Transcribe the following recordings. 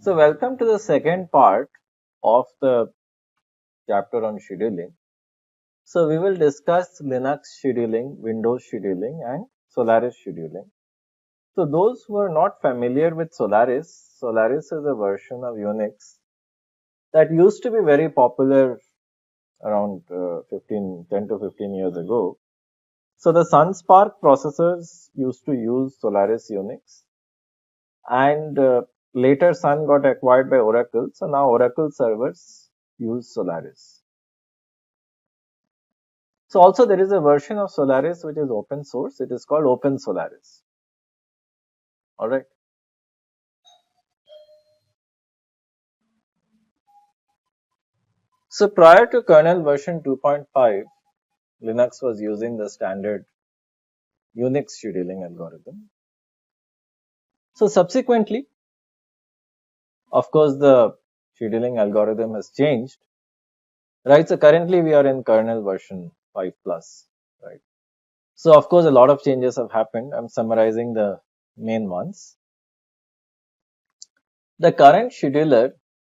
So welcome to the second part of the chapter on scheduling. So we will discuss Linux scheduling, Windows scheduling and Solaris scheduling. So those who are not familiar with Solaris, Solaris is a version of Unix that used to be very popular around 10 to 15 years ago. So the SunSpark processors used to use Solaris Unix and later Sun got acquired by Oracle. So now Oracle servers use Solaris. So also there is a version of Solaris which is open source. It is called Open Solaris. Alright. So prior to kernel version 2.5, Linux was using the standard Unix scheduling algorithm. So subsequently, of course, the scheduling algorithm has changed. Right. So currently we are in kernel version 5 plus. Right. So of course, a lot of changes have happened. I'm summarizing the main ones. The current scheduler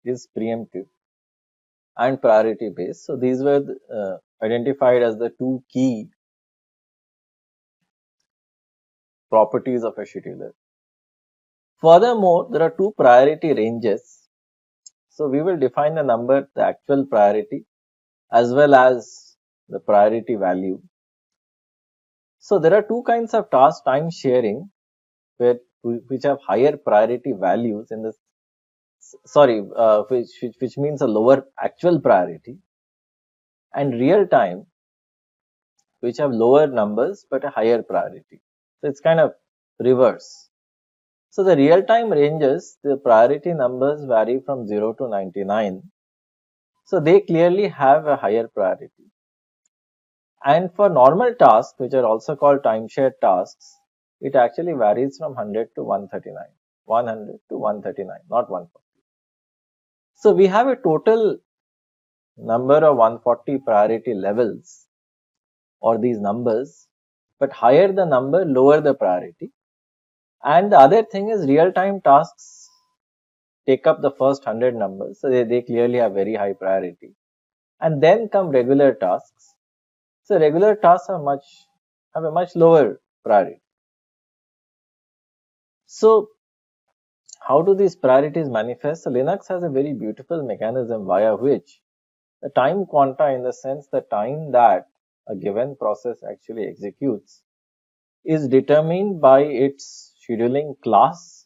is preemptive and priority based. So these were identified as the two key properties of a scheduler. Furthermore, there are two priority ranges. So we will define the number, the actual priority, as well as the priority value. So there are two kinds of task time sharing which have higher priority values in the which means a lower actual priority, and real time which have lower numbers but a higher priority. So it's kind of reverse. So the real time ranges, the priority numbers vary from 0 to 99. So they clearly have a higher priority. And for normal tasks, which are also called time shared tasks, it actually varies from 100 to 139. 100 to 139, not 140. So we have a total number of 140 priority levels or these numbers, but higher the number, lower the priority. And the other thing is real time tasks take up the first 100 numbers, so they clearly have very high priority. And then come regular tasks. So regular tasks have a much lower priority. So how do these priorities manifest? So Linux has a very beautiful mechanism via which the time quanta, in the sense the time that a given process actually executes, is determined by its scheduling class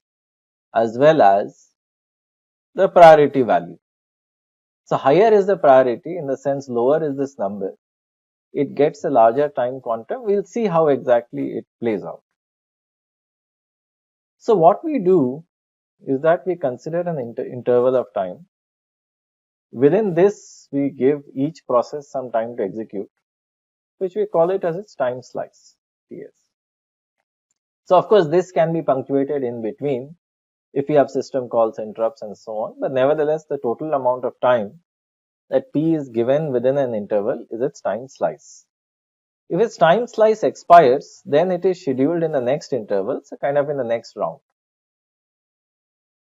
as well as the priority value. So higher is the priority, in the sense lower is this number, it gets a larger time quantum. We'll see how exactly it plays out. So what we do is that we consider an interval of time. Within this, we give each process some time to execute, which we call it as its time slice, TS. So of course, this can be punctuated in between if we have system calls, interrupts and so on. But nevertheless, the total amount of time that P is given within an interval is its time slice. If its time slice expires, then it is scheduled in the next interval, so kind of in the next round.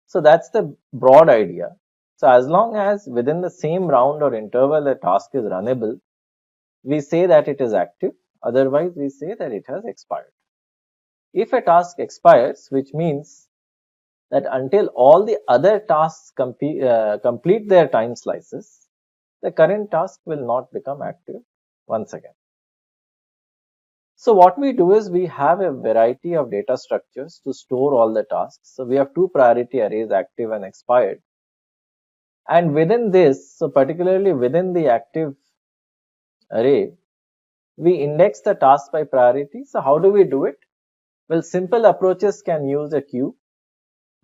So that's the broad idea. So as long as within the same round or interval a task is runnable, we say that it is active. Otherwise, we say that it has expired. If a task expires, which means that until all the other tasks complete their time slices, the current task will not become active once again. So what we do is we have a variety of data structures to store all the tasks. So we have two priority arrays, active and expired. And within this, so particularly within the active array, we index the task by priority. So how do we do it? Well, simple approaches can use a queue,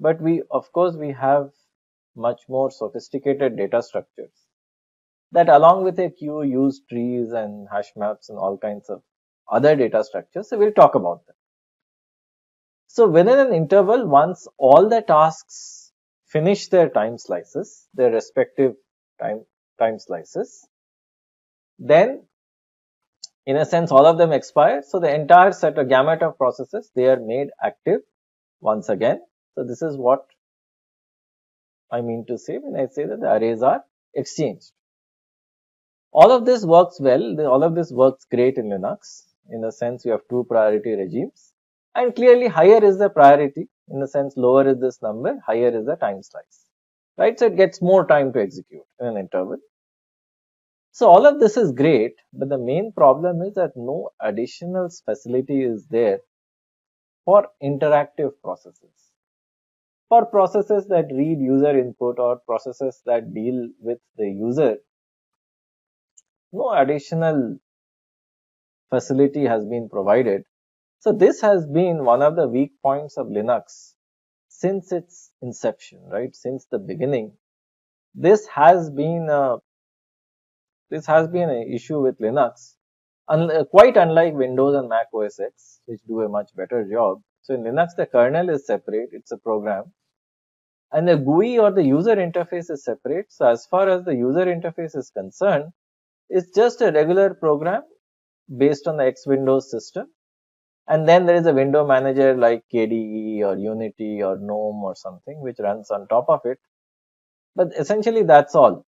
but of course, we have much more sophisticated data structures that along with a queue use trees and hash maps and all kinds of other data structures. So we'll talk about them. So within an interval, once all the tasks finish their time slices, their respective time slices, then in a sense all of them expire. So the entire set of gamut of processes, they are made active once again. So this is what I mean to say when I say that the arrays are exchanged. All of this works well, all of this works great in Linux. In the sense, you have two priority regimes, and clearly higher is the priority. In the sense, lower is this number, higher is the time slice, right? So it gets more time to execute in an interval. So all of this is great, but the main problem is that no additional facility is there for interactive processes. For processes that read user input or processes that deal with the user, no additional facility has been provided. So this has been one of the weak points of Linux since its inception, right? Since the beginning, this has been an issue with Linux, quite unlike Windows and Mac OS X, which do a much better job. So in Linux, the kernel is separate; it's a program, and the GUI or the user interface is separate. So as far as the user interface is concerned, it's just a regular program based on the X Windows system. And then there is a window manager like KDE or Unity or GNOME or something which runs on top of it. But essentially that's all.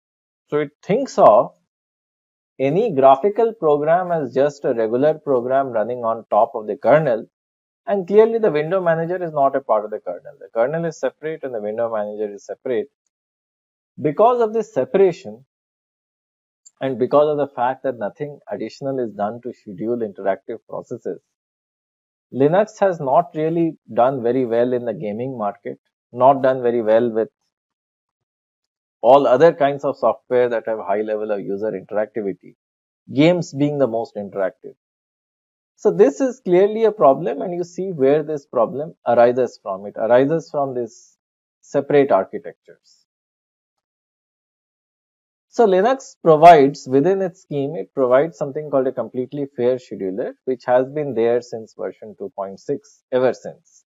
So it thinks of any graphical program as just a regular program running on top of the kernel. And clearly the window manager is not a part of the kernel. The kernel is separate and the window manager is separate. Because of this separation and because of the fact that nothing additional is done to schedule interactive processes, Linux has not really done very well in the gaming market, not done very well with all other kinds of software that have high level of user interactivity, games being the most interactive. So this is clearly a problem, and you see where this problem arises from. It arises from these separate architectures. So Linux provides, within its scheme, it provides something called a completely fair scheduler, which has been there since version 2.6, ever since.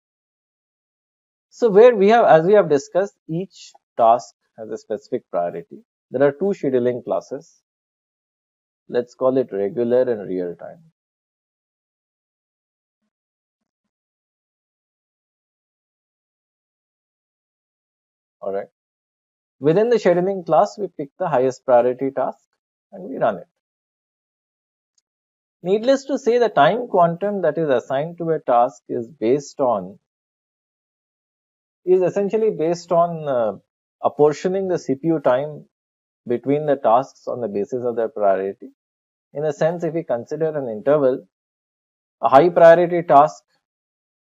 So where we have, as we have discussed, each task has a specific priority. There are two scheduling classes. Let's call it regular and real time. Alright. Within the scheduling class, we pick the highest priority task and we run it. Needless to say, the time quantum that is assigned to a task is essentially based on apportioning the CPU time between the tasks on the basis of their priority. In a sense, if we consider an interval, a high priority task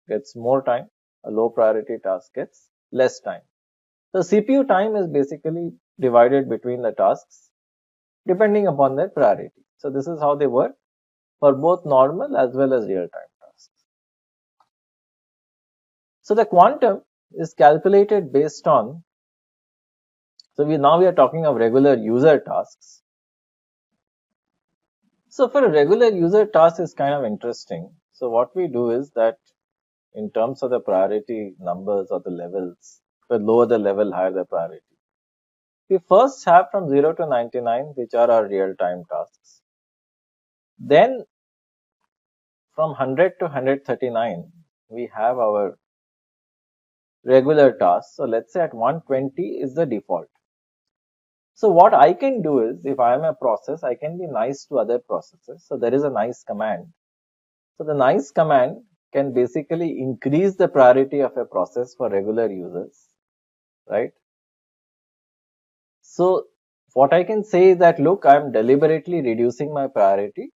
gets more time, a low priority task gets less time. So CPU time is basically divided between the tasks depending upon their priority. So this is how they work for both normal as well as real time tasks. So the quantum is calculated based on, so now we are talking of regular user tasks. So for a regular user task is kind of interesting. So what we do is that in terms of the priority numbers or the levels, the lower the level, higher the priority. We first have from 0 to 99, which are our real time tasks. Then from 100 to 139, we have our regular tasks. So let's say at 120 is the default. So what I can do is, if I am a process, I can be nice to other processes. So there is a nice command. So the nice command can basically increase the priority of a process for regular users, right? So what I can say is that, look, I am deliberately reducing my priority.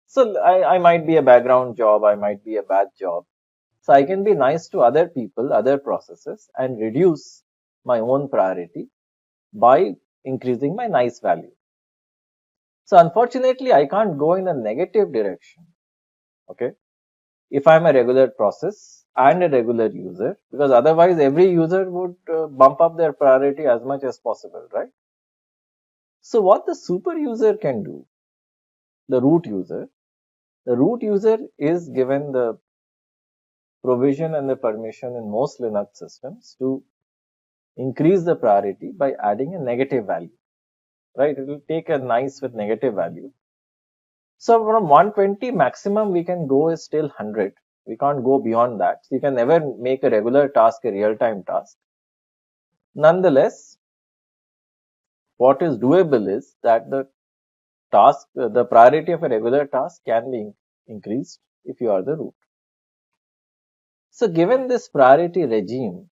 So I might be a background job, I might be a bad job. So I can be nice to other people, other processes, and reduce my own priority by increasing my nice value. So unfortunately, I can't go in a negative direction. Okay. If I'm a regular process and a regular user, because otherwise every user would bump up their priority as much as possible, right? So what the super user can do, the root user is given the provision and the permission in most Linux systems to increase the priority by adding a negative value, right? It will take a nice with negative value. So from 120 maximum we can go is still 100. We can't go beyond that. So you can never make a regular task a real-time task. Nonetheless, what is doable is that the priority of a regular task can be increased if you are the root. So given this priority regime,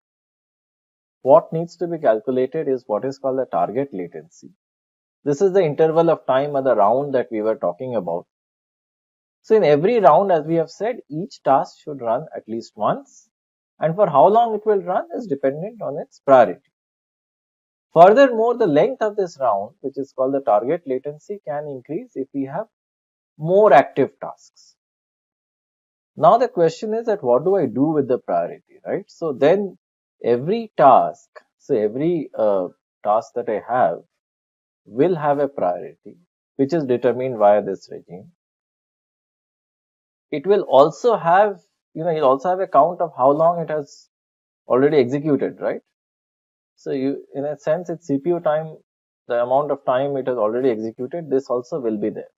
what needs to be calculated is what is called the target latency. This is the interval of time or the round that we were talking about. So in every round, as we have said, each task should run at least once, and for how long it will run is dependent on its priority. Furthermore, the length of this round, which is called the target latency, can increase if we have more active tasks. Now the question is that what do I do with the priority, right? So then every task, so every task that I have will have a priority, which is determined via this regime. It will also have, you'll also have a count of how long it has already executed, right? So you, in a sense, it's CPU time, the amount of time it has already executed, this also will be there.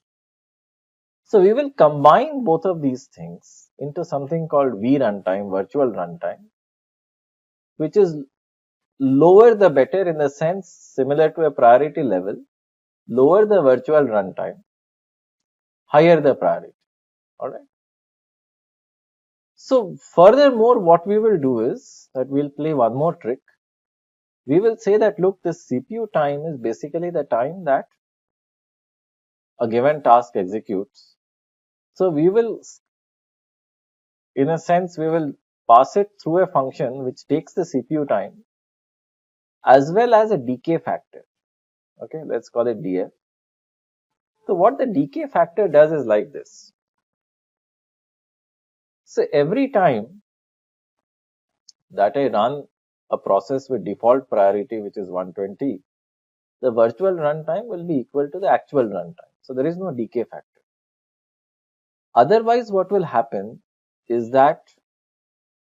So we will combine both of these things into something called V runtime, virtual runtime, which is lower the better in the sense similar to a priority level, lower the virtual runtime, higher the priority. Alright. So furthermore, what we will do is that we'll play one more trick. We will say that look, this CPU time is basically the time that a given task executes. So we will, in a sense, we will pass it through a function which takes the CPU time as well as a decay factor. Okay, let's call it df. So what the decay factor does is like this. So every time that I run a process with default priority, which is 120, the virtual runtime will be equal to the actual runtime. So there is no decay factor. Otherwise, what will happen is that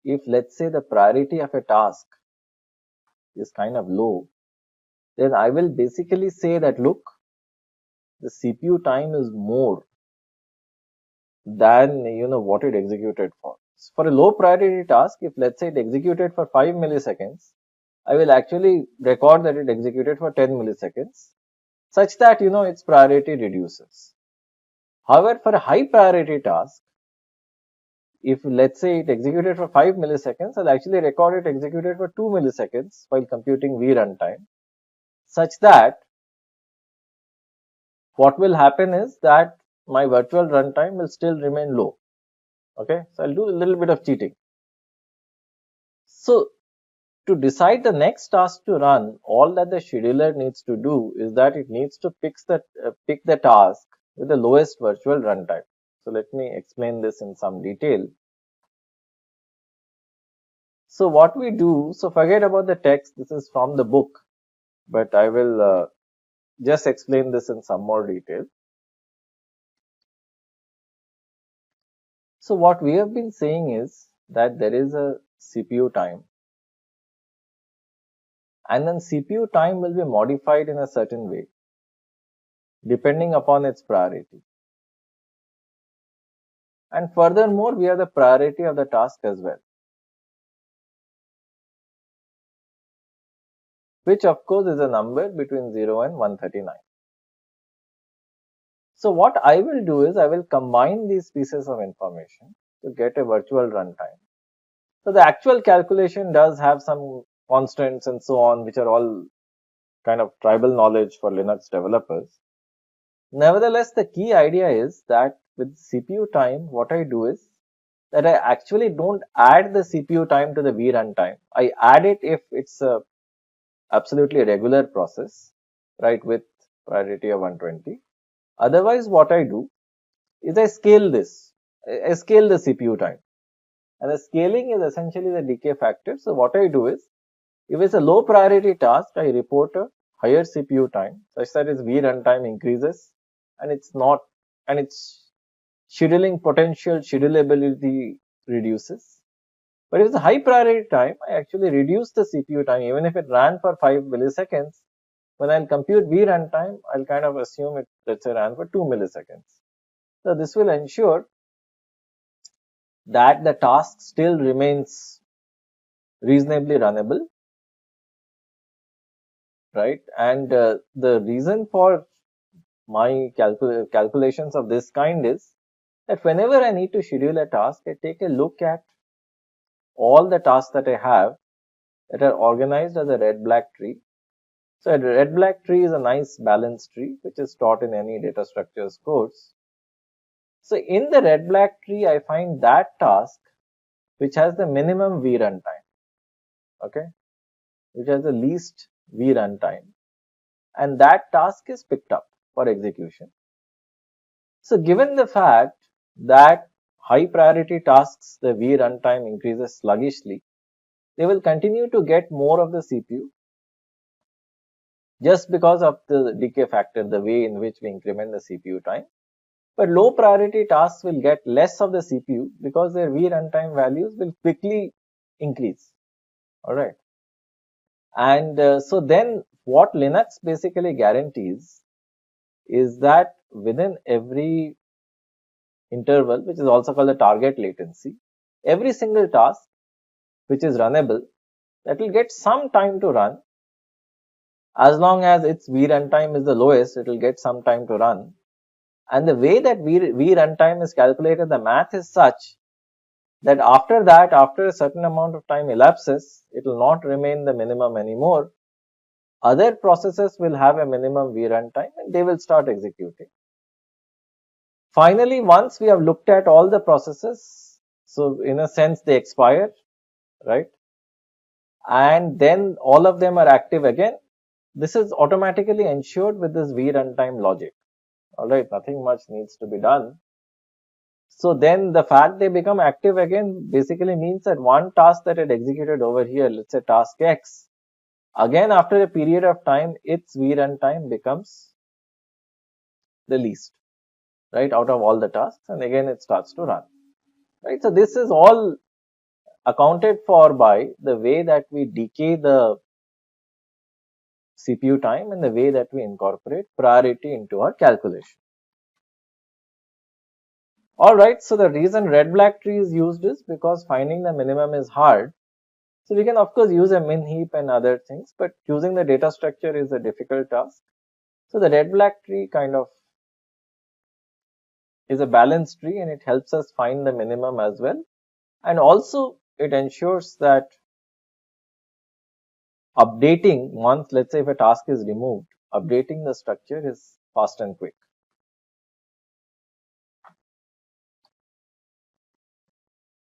if, let's say, the priority of a task is kind of low, then I will basically say that look, the CPU time is more than what it executed for. So for a low priority task, if let's say it executed for 5 milliseconds, I will actually record that it executed for 10 milliseconds, such that its priority reduces. However, for a high priority task, if let's say it executed for 5 milliseconds, I'll actually record it executed for 2 milliseconds while computing V runtime, such that what will happen is that my virtual runtime will still remain low. Okay, so I'll do a little bit of cheating. So to decide the next task to run, all that the scheduler needs to do is that it needs to pick the task with the lowest virtual runtime. So let me explain this in some detail. So what we do, so forget about the text, this is from the book, but I will just explain this in some more detail. So what we have been saying is that there is a CPU time, and then CPU time will be modified in a certain way depending upon its priority. And furthermore, we have the priority of the task as well, which of course is a number between 0 and 139. So what I will do is I will combine these pieces of information to get a virtual runtime. So the actual calculation does have some constants and so on, which are all kind of tribal knowledge for Linux developers. Nevertheless, the key idea is that with CPU time, what I do is that I actually don't add the CPU time to the V runtime. I add it if it's a absolutely regular process, right, with priority of 120. Otherwise, what I do is I scale this. I scale the CPU time. And the scaling is essentially the decay factor. So what I do is, if it's a low priority task, I report a higher CPU time such that its V runtime increases and its scheduling potential, schedulability reduces. But if it's a high priority time, I actually reduce the CPU time even if it ran for 5 milliseconds. When I'll compute V runtime, I'll kind of assume it, let's say, ran for 2 milliseconds. So this will ensure that the task still remains reasonably runnable right? And the reason for my calculations of this kind is that whenever I need to schedule a task, I take a look at all the tasks that I have that are organized as a red-black tree. So a red-black tree is a nice balanced tree which is taught in any data structures course. So in the red-black tree, I find that task which has the minimum V runtime, okay, which has the least V runtime, and that task is picked up for execution. So given the fact that high priority tasks, the V runtime increases sluggishly, they will continue to get more of the CPU just because of the decay factor, the way in which we increment the CPU time. But low priority tasks will get less of the CPU because their V runtime values will quickly increase. Alright. And so then what Linux basically guarantees is that within every interval, which is also called the target latency, every single task which is runnable, that will get some time to run. As long as its V runtime is the lowest, it will get some time to run. And the way that V runtime is calculated, the math is such that after that, after a certain amount of time elapses, it will not remain the minimum anymore. Other processes will have a minimum V runtime and they will start executing. Finally, once we have looked at all the processes, so in a sense they expire, right? And then all of them are active again. This is automatically ensured with this V runtime logic. Alright, nothing much needs to be done. So then the fact they become active again basically means that one task that had executed over here, let's say task X, again after a period of time, its V runtime becomes the least, right, out of all the tasks, and again it starts to run, right? So this is all accounted for by the way that we decay the CPU time and the way that we incorporate priority into our calculation. Alright, so the reason red-black tree is used is because finding the minimum is hard. So we can of course use a min heap and other things, but choosing the data structure is a difficult task. So the red-black tree kind of is a balanced tree and it helps us find the minimum as well. And also it ensures that updating once, let's say if a task is removed, updating the structure is fast and quick.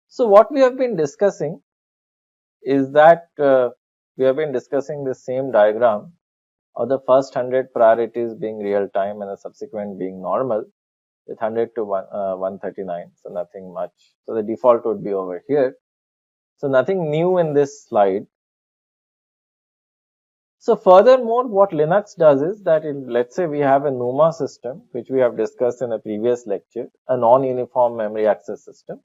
So what we have been discussing is that we have been discussing the same diagram of the first 100 priorities being real time and the subsequent being normal with 100 to 139. So nothing much. So the default would be over here. So nothing new in this slide. So furthermore, what Linux does is that let's say we have a NUMA system, which we have discussed in a previous lecture, a non-uniform memory access system.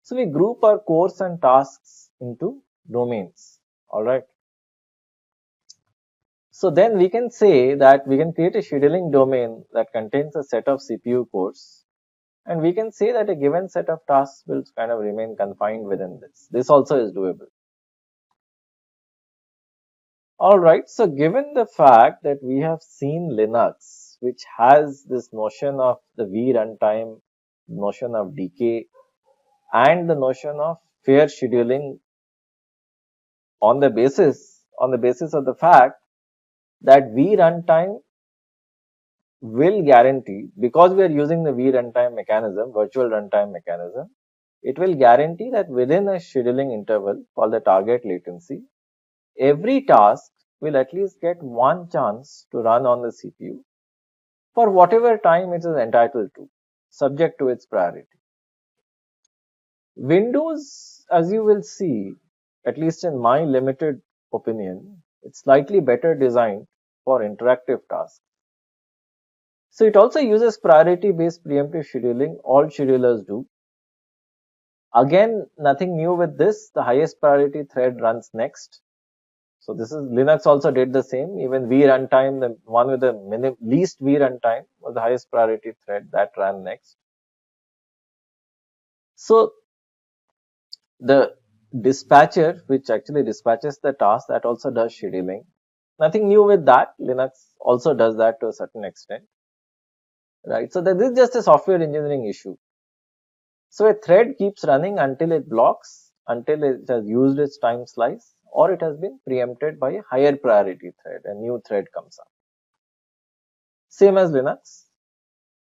So we group our cores and tasks into domains. Alright. So then we can say that we can create a scheduling domain that contains a set of CPU cores. And we can say that a given set of tasks will kind of remain confined within this. This also is doable. Alright, so given the fact that we have seen Linux, which has this notion of the V runtime, notion of decay, and the notion of fair scheduling on the basis of the fact that V runtime will guarantee, because we are using the V runtime mechanism, virtual runtime mechanism, it will guarantee that within a scheduling interval called the target latency, every task will at least get one chance to run on the CPU for whatever time it is entitled to, subject to its priority. Windows, as you will see, at least in my limited opinion, it's slightly better designed for interactive tasks. So it also uses priority based preemptive scheduling. All schedulers do. Again, nothing new with this. The highest priority thread runs next. So this is Linux also did the same. Even V runtime, the one with the least V runtime was the highest priority thread that ran next. So the dispatcher, which actually dispatches the task, that also does scheduling. Nothing new with that. Linux also does that to a certain extent, right? So this is just a software engineering issue. So a thread keeps running until it blocks, until it has used its time slice, or it has been preempted by a higher priority thread. A new thread comes up. Same as Linux.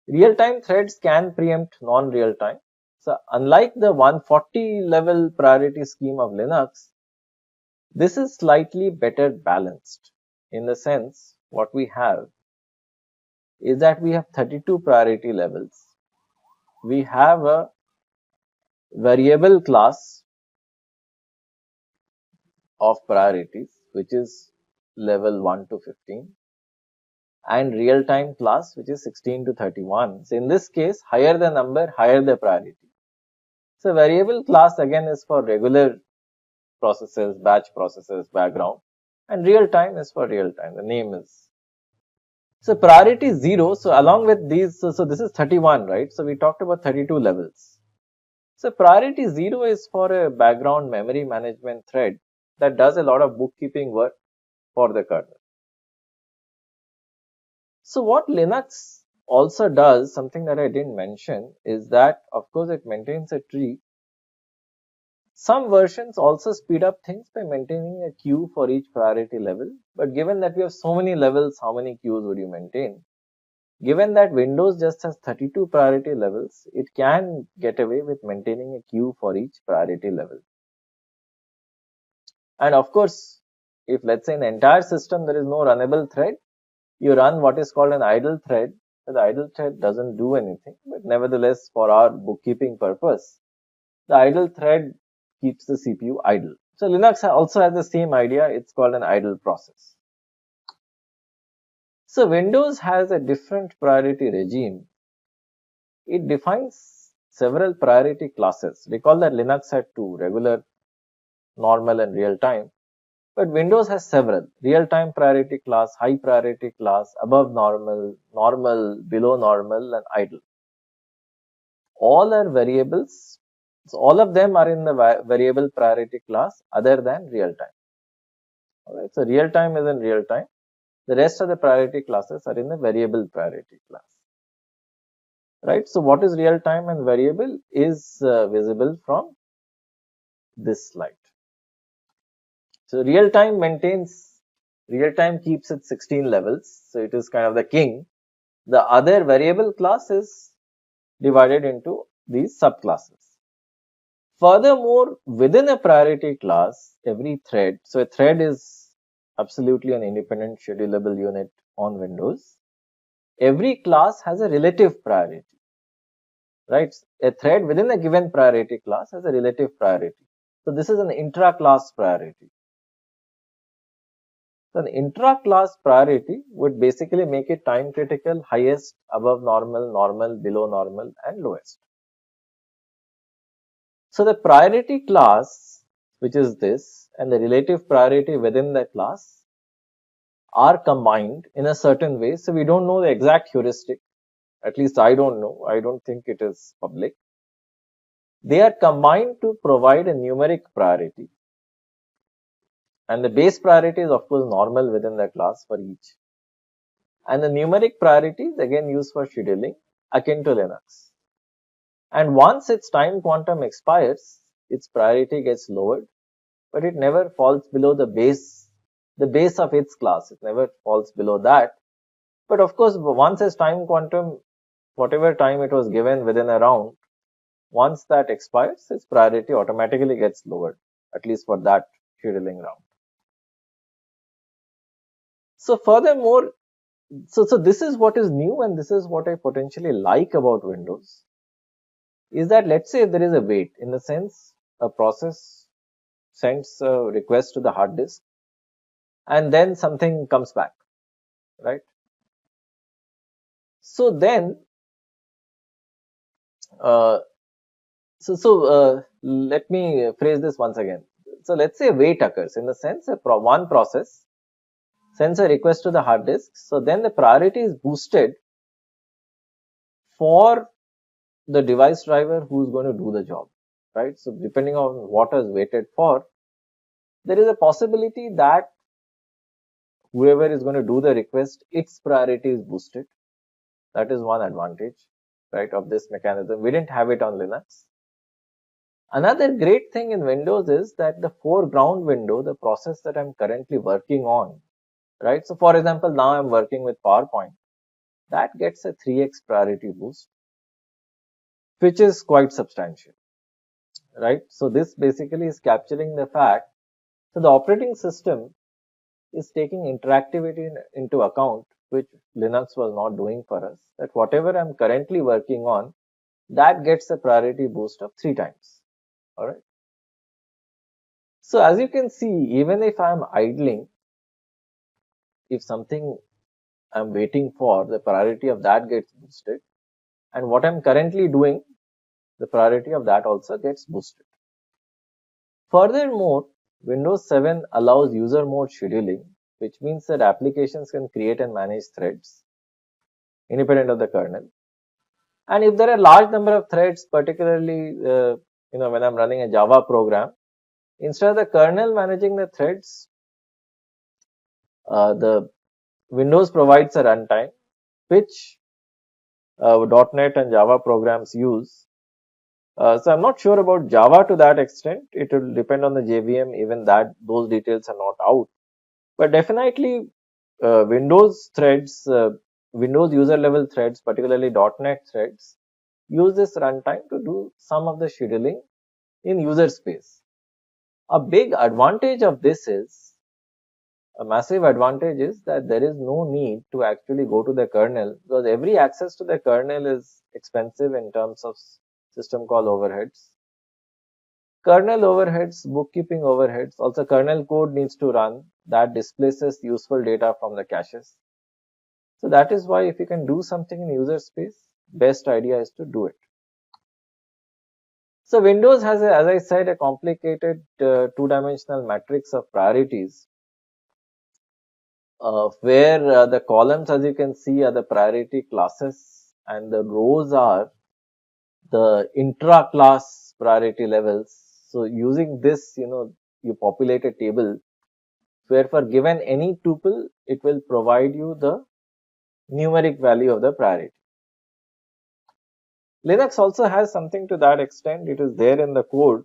Real-time threads can preempt non-real-time. So unlike the 140 level priority scheme of Linux, this is slightly better balanced in the sense what we have is that we have 32 priority levels. We have a variable class of priorities, which is level 1 to 15, and real-time class, which is 16 to 31. So in this case, higher the number, higher the priority. So variable class again is for regular processes, batch processes, background, and real time is for real time. The name is. So priority 0. So along with these, so this is 31, right? So we talked about 32 levels. So priority 0 is for a background memory management thread that does a lot of bookkeeping work for the kernel. So what Linux also does, something that I didn't mention, is that of course it maintains a tree. Some versions also speed up things by maintaining a queue for each priority level. But given that we have so many levels, how many queues would you maintain? Given that Windows just has 32 priority levels, it can get away with maintaining a queue for each priority level. And of course, if let's say in the entire system there is no runnable thread, you run what is called an idle thread. So the idle thread doesn't do anything, but nevertheless, for our bookkeeping purpose, the idle thread keeps the CPU idle. So Linux also has the same idea. It's called an idle process. So Windows has a different priority regime. It defines several priority classes. Recall that Linux had two, regular, normal, and real time. But Windows has several: real time priority class, high priority class, above normal, normal, below normal, and idle. All are variables. So all of them are in the variable priority class other than real time. Alright, so real time is in real time. The rest of the priority classes are in the variable priority class. Right. So what is real time and variable is visible from this slide. So real time keeps its 16 levels. So it is kind of the king. The other variable class is divided into these subclasses. Furthermore, within a priority class, every thread, so a thread is absolutely an independent schedulable unit on Windows. Every class has a relative priority, right? A thread within a given priority class has a relative priority. So this is an intra-class priority. So an intra-class priority would basically make it time critical, highest, above normal, normal, below normal, and lowest. So the priority class, which is this, and the relative priority within the class are combined in a certain way. So we don't know the exact heuristic. At least I don't know. I don't think it is public. They are combined to provide a numeric priority. And the base priority is of course normal within the class for each. And the numeric priority is again used for scheduling, akin to Linux. And once its time quantum expires, its priority gets lowered, but it never falls below the base of its class. It never falls below that. But of course, once its time quantum, whatever time it was given within a round, once that expires, its priority automatically gets lowered, at least for that scheduling round. So furthermore, so this is what is new, and this is what I potentially like about Windows, is that let's say there is a wait, in the sense a process sends a request to the hard disk and then something comes back, right? So then, let me phrase this once again. So let's say wait occurs, in the sense one process sends a request to the hard disk. So then the priority is boosted for the device driver who's going to do the job, right? So depending on what is waited for, there is a possibility that whoever is going to do the request, its priority is boosted. That is one advantage, right, of this mechanism. We didn't have it on Linux. Another great thing in Windows is that the foreground window, the process that I'm currently working on, right? So for example, now I'm working with PowerPoint. That gets a 3x priority boost, which is quite substantial, right? So this basically is capturing the fact. So the operating system is taking interactivity into account, which Linux was not doing for us. That whatever I'm currently working on, that gets a priority boost of 3 times. All right. So as you can see, even if I'm idling, if something I'm waiting for, the priority of that gets boosted. And what I'm currently doing, the priority of that also gets boosted. Furthermore, Windows 7 allows user mode scheduling, which means that applications can create and manage threads independent of the kernel. And if there are large number of threads, particularly when I'm running a Java program, instead of the kernel managing the threads, the Windows provides a runtime which .NET and Java programs use. So I'm not sure about Java to that extent. It will depend on the JVM. Even that, those details are not out. But definitely, Windows threads, Windows user level threads, particularly .NET threads, use this runtime to do some of the scheduling in user space. A big advantage of this is, a massive advantage is that there is no need to actually go to the kernel, because every access to the kernel is expensive in terms of system call overheads. Kernel overheads, bookkeeping overheads, also kernel code needs to run, that displaces useful data from the caches. So that is why if you can do something in user space, best idea is to do it. So Windows has, as I said, a complicated two-dimensional matrix of priorities, where the columns, as you can see, are the priority classes and the rows are the intra-class priority levels. So using this, you populate a table where for given any tuple, it will provide you the numeric value of the priority. Linux also has something to that extent. It is there in the code,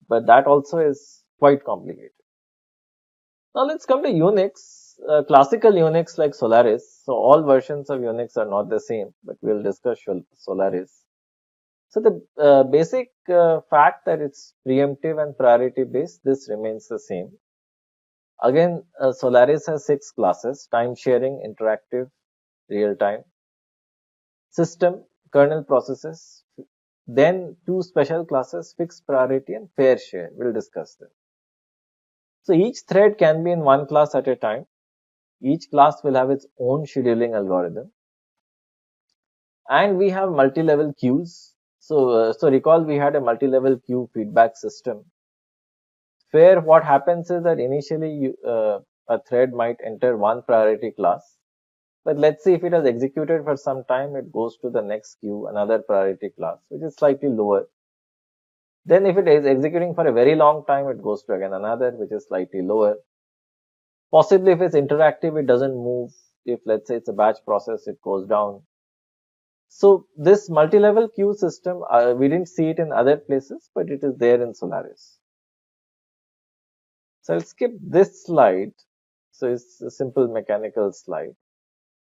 but that also is quite complicated. Now let's come to Unix. Classical Unix like Solaris. So all versions of Unix are not the same, but we'll discuss Solaris. So the basic fact that it's preemptive and priority based, this remains the same. Again, Solaris has 6 classes: time sharing, interactive, real time, system, kernel processes, then 2 special classes, fixed priority and fair share. We'll discuss them. So each thread can be in one class at a time. Each class will have its own scheduling algorithm. And we have multi-level queues. So recall we had a multi-level queue feedback system, where what happens is that initially a thread might enter one priority class. But let's see, if it has executed for some time, it goes to the next queue, another priority class, which is slightly lower. Then if it is executing for a very long time, it goes to again another, which is slightly lower. Possibly if it's interactive, it doesn't move. If let's say it's a batch process, it goes down. So this multi-level queue system, we didn't see it in other places, but it is there in Solaris. So I'll skip this slide. So it's a simple mechanical slide.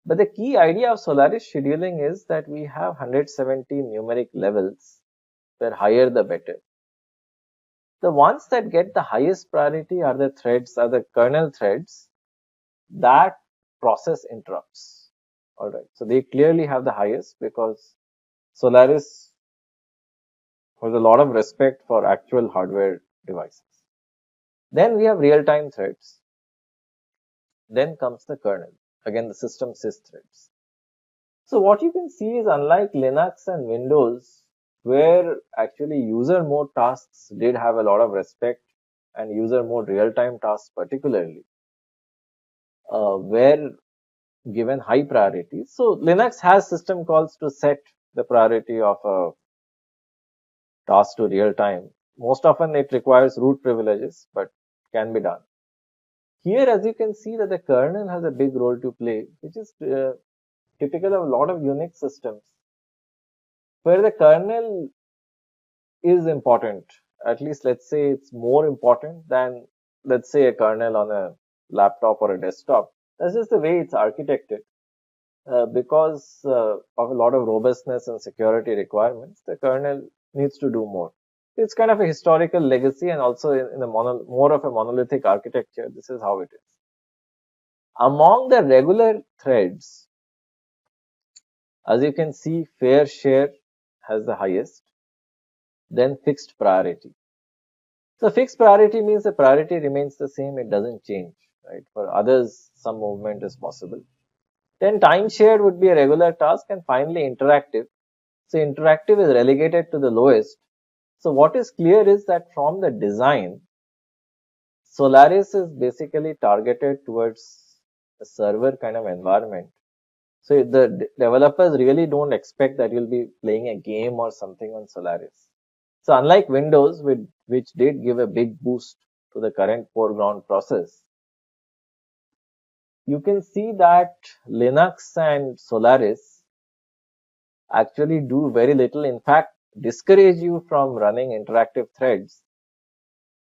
But the key idea of Solaris scheduling is that we have 170 numeric levels, where higher the better. The ones that get the highest priority are the threads, are the kernel threads that process interrupts. Alright, so they clearly have the highest because Solaris has a lot of respect for actual hardware devices. Then we have real-time threads. Then comes the kernel, again the system sys threads. So what you can see is, unlike Linux and Windows, where actually user mode tasks did have a lot of respect, and user mode real-time tasks particularly, were given high priority. So Linux has system calls to set the priority of a task to real time. Most often it requires root privileges, but can be done. Here, as you can see, that the kernel has a big role to play, which is typical of a lot of Unix systems, where the kernel is important. At least, let's say it's more important than, let's say, a kernel on a laptop or a desktop. That's just the way it's architected. Because of a lot of robustness and security requirements, the kernel needs to do more. It's kind of a historical legacy, and also in a more of a monolithic architecture. This is how it is. Among the regular threads, as you can see, fair share has the highest, then fixed priority. So fixed priority means the priority remains the same, it doesn't change, right? For others, some movement is possible. Then time shared would be a regular task, and finally interactive. So interactive is relegated to the lowest. So what is clear is that from the design, Solaris is basically targeted towards a server kind of environment. So the developers really don't expect that you'll be playing a game or something on Solaris. So unlike Windows, which did give a big boost to the current foreground process, you can see that Linux and Solaris actually do very little. In fact, discourage you from running interactive threads.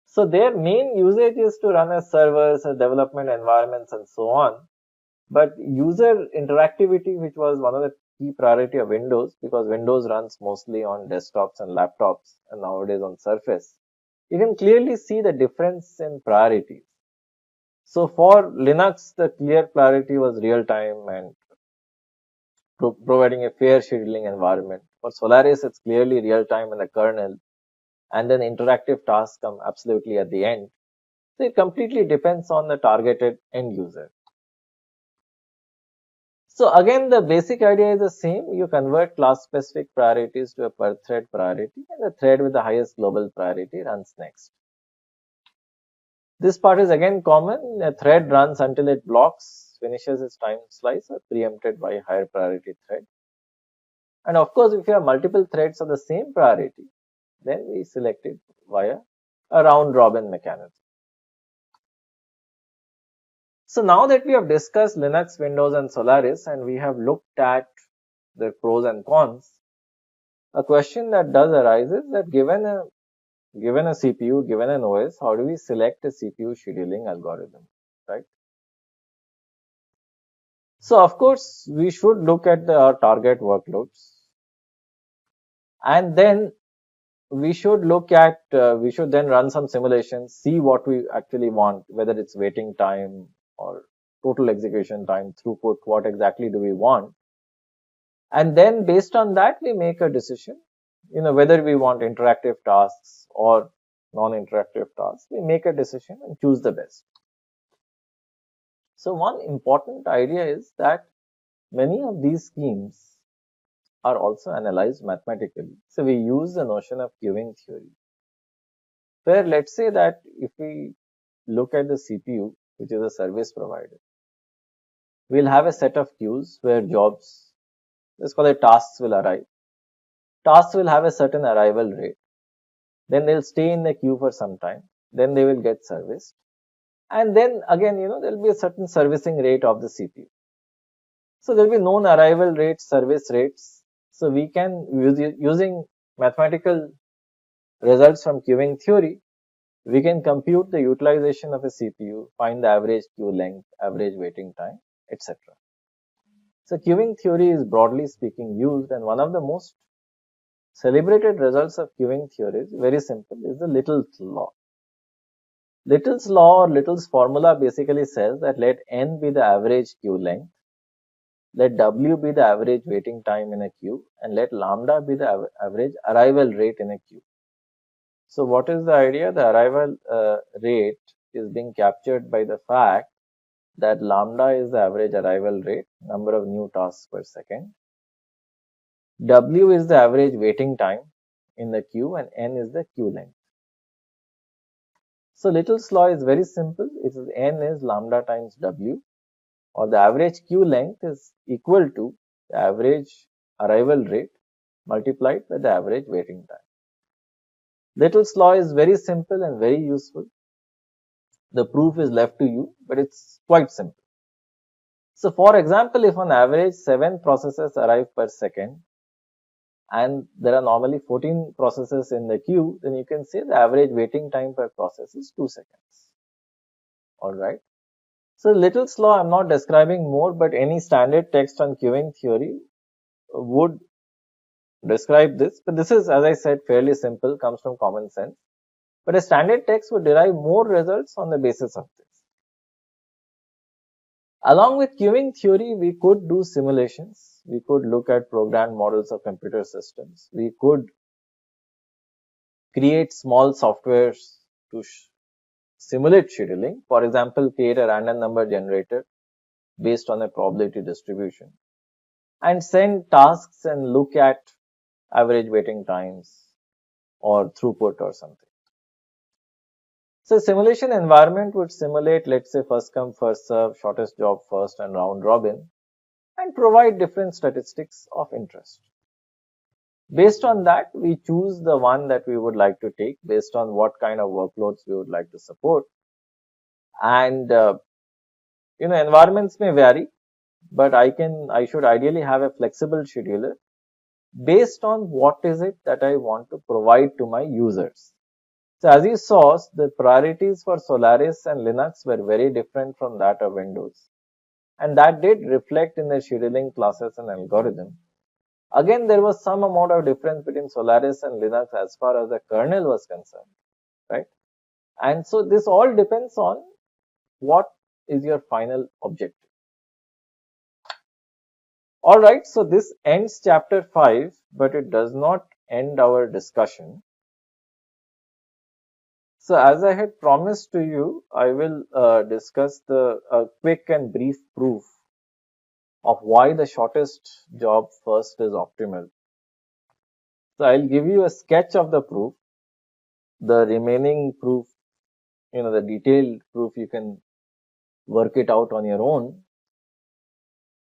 So their main usage is to run as servers, as development environments, and so on. But user interactivity, which was one of the key priority of Windows, because Windows runs mostly on desktops and laptops, and nowadays on Surface, you can clearly see the difference in priorities. So for Linux, the clear priority was real time and providing a fair scheduling environment. For Solaris, it's clearly real time in the kernel, and then interactive tasks come absolutely at the end. So it completely depends on the targeted end user. So again, the basic idea is the same. You convert class specific priorities to a per thread priority, and the thread with the highest global priority runs next. This part is again common. A thread runs until it blocks, finishes its time slice, or preempted by a higher priority thread. And of course, if you have multiple threads of the same priority, then we select it via a round robin mechanism. So now that we have discussed Linux, Windows, and Solaris, and we have looked at the pros and cons, a question that does arise is that given a CPU, given an OS, how do we select a CPU scheduling algorithm, right? So of course, we should look at our target workloads, and then we should we should then run some simulations, see what we actually want, whether it's waiting time or total execution time, throughput, what exactly do we want. And then based on that, we make a decision, whether we want interactive tasks or non-interactive tasks. We make a decision and choose the best. So one important idea is that many of these schemes are also analyzed mathematically. So we use the notion of queuing theory, where let's say that if we look at the CPU, which is a service provider, we'll have a set of queues where jobs, let's call it tasks, will arrive. Tasks will have a certain arrival rate. Then they'll stay in the queue for some time. Then they will get serviced. And then again, there'll be a certain servicing rate of the CPU. So there'll be known arrival rates, service rates. So we can, using mathematical results from queuing theory, we can compute the utilization of a CPU, find the average queue length, average waiting time, etc. So queuing theory is broadly speaking used, and one of the most celebrated results of queuing theory is very simple, is the Little's law. Little's law or Little's formula basically says that let n be the average queue length, let w be the average waiting time in a queue, and let lambda be the average arrival rate in a queue. So what is the idea? The arrival rate is being captured by the fact that lambda is the average arrival rate, number of new tasks per second. W is the average waiting time in the queue, and n is the queue length. So Little's law is very simple. It is n is lambda times w, or the average queue length is equal to the average arrival rate multiplied by the average waiting time. Little's law is very simple and very useful. the proof is left to you, but it's quite simple. So for example, if on average 7 processes arrive per second and there are normally 14 processes in the queue, then you can say the average waiting time per process is 2 seconds. Alright. So little slow, I'm not describing more, but any standard text on queuing theory would describe this. But this is, as I said, fairly simple, comes from common sense. But a standard text would derive more results on the basis of this. Along with queuing theory, we could do simulations. We could look at programmed models of computer systems. We could create small softwares to simulate scheduling. For example, create a random number generator based on a probability distribution and send tasks and look at average waiting times or throughput or something. So simulation environment would simulate, let's say, first come, first serve, shortest job first and round robin, and provide different statistics of interest. Based on that, we choose the one that we would like to take based on what kind of workloads we would like to support. And, environments may vary, but I should ideally have a flexible scheduler based on what is it that I want to provide to my users. So as you saw, the priorities for Solaris and Linux were very different from that of Windows. And that did reflect in the scheduling classes and algorithm. Again, there was some amount of difference between Solaris and Linux as far as the kernel was concerned, right? And so this all depends on what is your final objective. Alright, so this ends chapter 5, but it does not end our discussion. So as I had promised to you, I will discuss the quick and brief proof of why the shortest job first is optimal. So I'll give you a sketch of the proof. The remaining proof, the detailed proof, you can work it out on your own.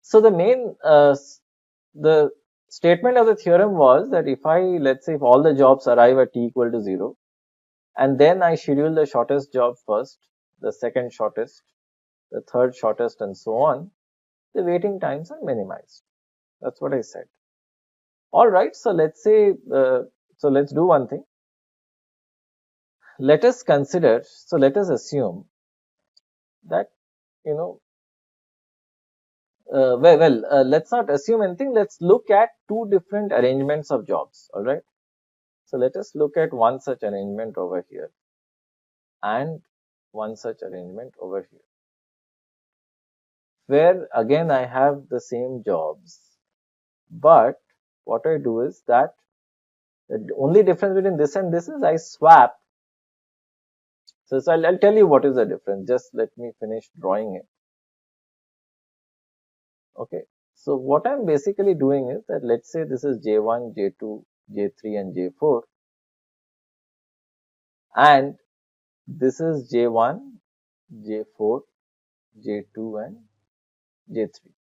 So the main, the statement of the theorem was that if let's say if all the jobs arrive at t equal to 0, and then I schedule the shortest job first, the second shortest, the third shortest, and so on, the waiting times are minimized. That's what I said. Alright, so let's say, so let's do one thing. Let us assume that, let's not assume anything. Let's look at two different arrangements of jobs. Alright. So let us look at one such arrangement over here and one such arrangement over here, where again I have the same jobs, but what I do is that the only difference between this and this is I swap. So I'll tell you what is the difference. Just let me finish drawing it. Okay. So what I'm basically doing is that let's say this is J1, J2, J3 and J4, and this is J1, J4, J2 and J3.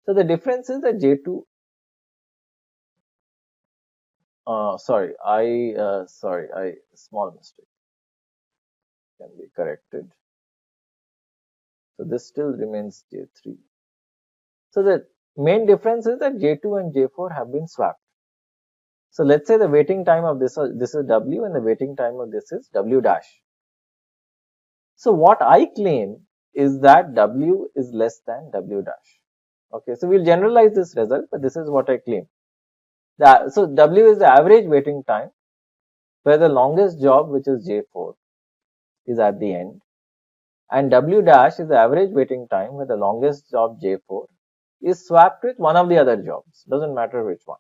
So the difference is that J2, small mistake can be corrected. So this still remains J3. So the main difference is that J2 and J4 have been swapped. So let's say the waiting time of this is W and the waiting time of this is W dash. So what I claim is that W is less than W dash. Okay, so we'll generalize this result, but this is what I claim. So W is the average waiting time, where the longest job, which is J4, is at the end, and W dash is the average waiting time, where the longest job J4 is swapped with one of the other jobs. Doesn't matter which one.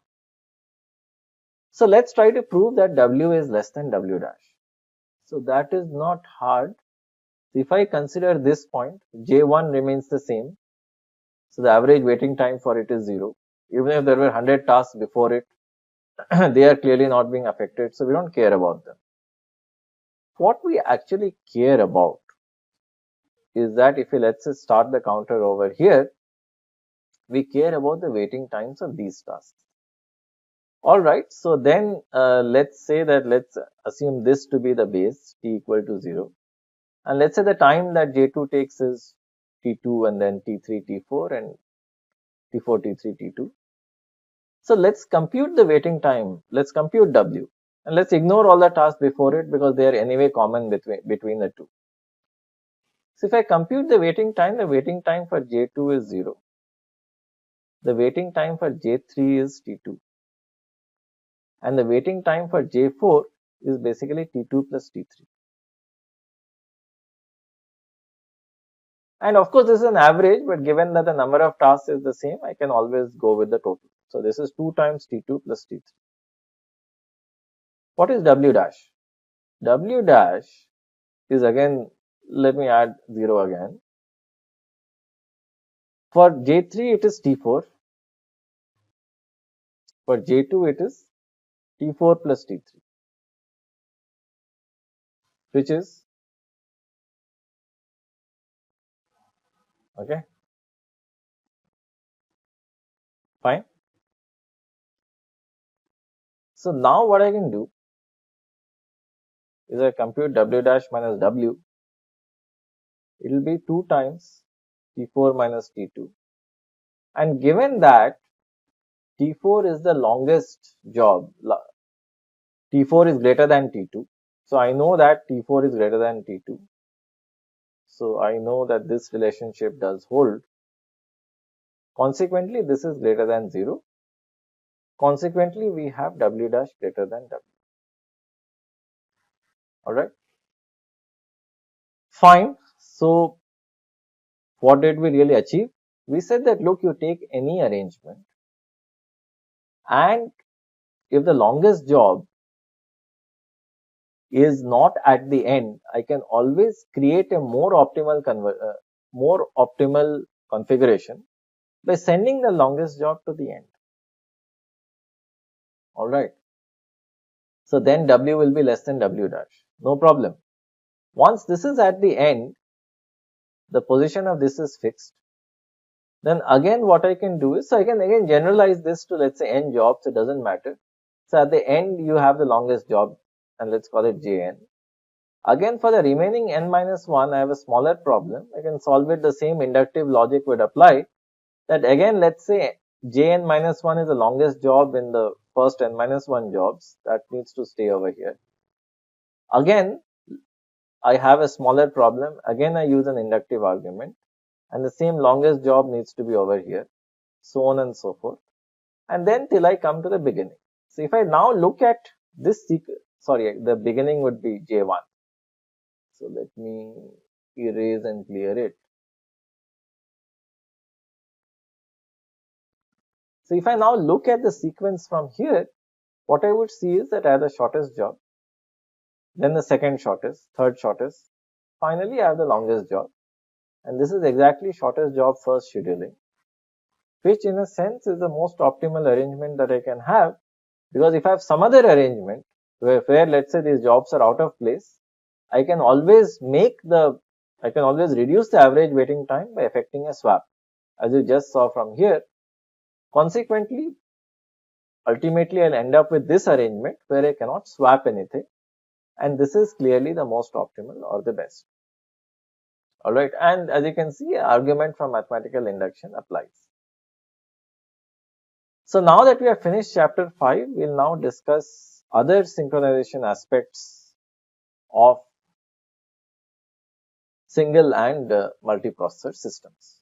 So let's try to prove that W is less than W dash. So that is not hard. If I consider this point, J1 remains the same. So the average waiting time for it is 0. Even if there were 100 tasks before it, they are clearly not being affected. So we don't care about them. What we actually care about is that if we let's say start the counter over here, we care about the waiting times of these tasks. Alright, so then let's say that let's assume this to be the base, t equal to 0. And let's say the time that J2 takes is T2 and then T3, T4 and T4, T3, T2. So let's compute the waiting time. Let's compute W. And let's ignore all the tasks before it because they are anyway common between the two. So if I compute the waiting time for J2 is 0. The waiting time for J3 is T2. And the waiting time for J4 is basically T2 plus T3. And of course, this is an average, but given that the number of tasks is the same, I can always go with the total. So this is 2 times T2 plus T3. What is W dash? W dash is again, let me add 0 again. For J3, it is T4. For J2, it is T4 plus T3, which is, okay, fine. So now what I can do is I compute W dash minus W. It will be 2 times T4 minus T2. And given that T4 is the longest job, T4 is greater than T2. So I know that T4 is greater than T2. So I know that this relationship does hold. Consequently, this is greater than 0. Consequently, we have W dash greater than W. Alright. Fine. So what did we really achieve? We said that look, you take any arrangement and if the longest job is not at the end, I can always create a more optimal configuration by sending the longest job to the end. Alright. So then W will be less than W dash. No problem. Once this is at the end, the position of this is fixed. Then again what I can do is, so I can again generalize this to let's say n jobs, it doesn't matter. So at the end you have the longest job and let's call it Jn. Again for the remaining n minus 1, I have a smaller problem. I can solve it the same inductive logic would apply. That again let's say Jn minus 1 is the longest job in the first n minus 1 jobs. That needs to stay over here. Again, I have a smaller problem. Again, I use an inductive argument. And the same longest job needs to be over here, so on and so forth. And then till I come to the beginning. So if I now look at this sequence, sorry, the beginning would be J1. So let me erase and clear it. So if I now look at the sequence from here, what I would see is that I have the shortest job, then the second shortest, third shortest. Finally, I have the longest job. And this is exactly shortest job first scheduling, which in a sense is the most optimal arrangement that I can have, because if I have some other arrangement where let's say these jobs are out of place, I can always reduce the average waiting time by effecting a swap, as you just saw from here. Consequently, ultimately I'll end up with this arrangement where I cannot swap anything, and this is clearly the most optimal or the best. Alright, and as you can see, argument from mathematical induction applies. So now that we have finished chapter 5, we'll now discuss other synchronization aspects of single and multiprocessor systems.